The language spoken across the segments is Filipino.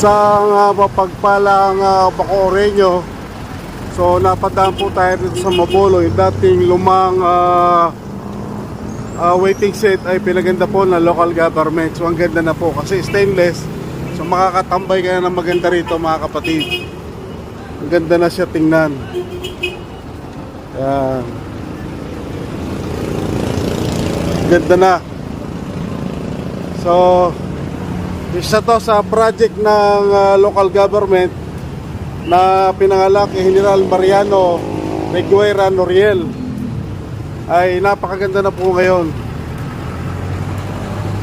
Isang mapagpalang Bacoreño. So napadaan po tayo dito sa Mabolo. Yung dating lumang waiting set ay pinaganda po ng local government. So ang ganda na po kasi stainless. So makakatambay ka na ng maganda rito mga kapatid. Ang ganda na siya tingnan. Yan. Ganda na. So isa to sa project ng local government na pinangalak kay General Mariano Reguera Noriel. Ay napakaganda na po ngayon.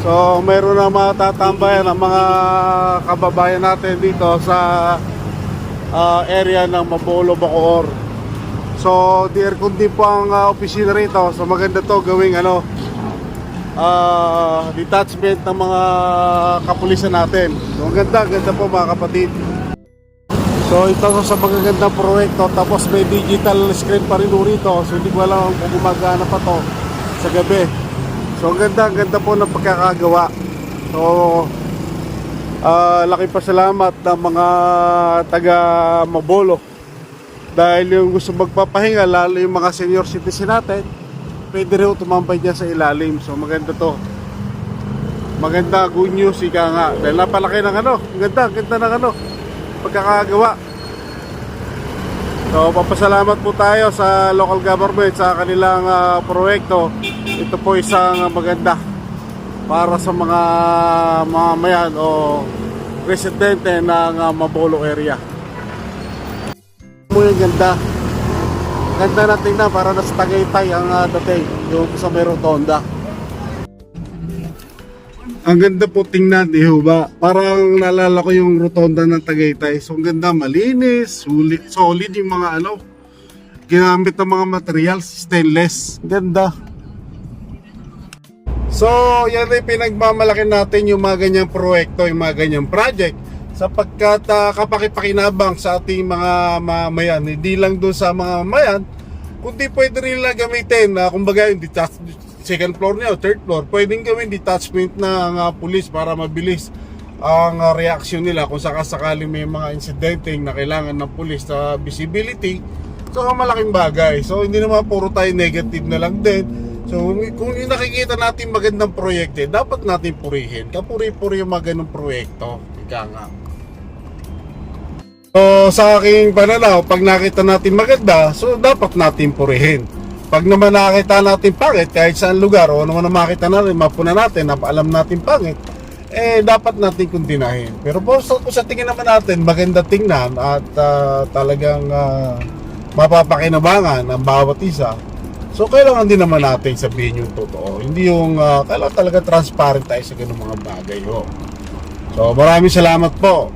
So mayroon na matatambayan ang mga kababayan natin dito sa area ng Mabolo, Bacoor. So di-aircon din po ang opisina rito. So maganda to gawing detachment ng mga kapulisan natin. So ganda po mga kapatid. So ito sa magagandang proyekto. Tapos may digital screen pa rin rito. So hindi ko alam kung gumagana pa to sa gabi. So ganda po ng pagkakagawa. So laki pasalamat ng mga taga Mabolo. Dahil yung gusto magpapahinga, lalo yung mga senior citizen natin, pwede rin tumambay dyan sa ilalim. So maganda to. Maganda, good news, ika nga. Dahil napalaki ng ganda ng pagkakagawa. So papasalamat po tayo sa local government sa kanilang proyekto. Ito po isang maganda para sa mga mamamayan o residente ng Mabolo area. Mo yung ganda na tingnan, para nasa Tagaytay ang dating yung sa may rotonda. Ang ganda po tingnan, ba? Parang naalala ko yung rotonda ng Tagaytay. So ang ganda, malinis, solid yung mga ginamit ng mga materials, stainless. Ganda. So yan ay pinagmamalaki natin yung mga ganyang proyekto, yung mga ganyang project, sapagkat kapakipakinabang sa ating mga mamayan. Hindi lang doon sa mga mamayan, kundi pwede rin lang gamitin kumbaga yung second floor niya o third floor, pwedeng gawin detachment ng police para mabilis ang reaction nila kung sakasakali may mga insidente na kailangan ng police sa visibility. So malaking bagay. So hindi naman puro tayo negative na lang din. So kung yung nakikita natin magandang proyekto, dapat natin purihin. Kapuri-puri yung mga ganong proyekto. Ika nga. So sa aking pananaw, pag nakita natin maganda, so dapat natin purihin. Pag naman nakita natin pangit, kahit saan lugar o naman na makita natin, mapuna natin, alam natin pangit, dapat natin kundinahin. Pero po sa tingin naman natin, maganda tingnan at talagang mapapakinabangan ang bawat isa. So kailangan din naman natin sabihin yung totoo. Hindi yung kailangan talaga transparent tayo sa ganung mga bagay. So maraming salamat po.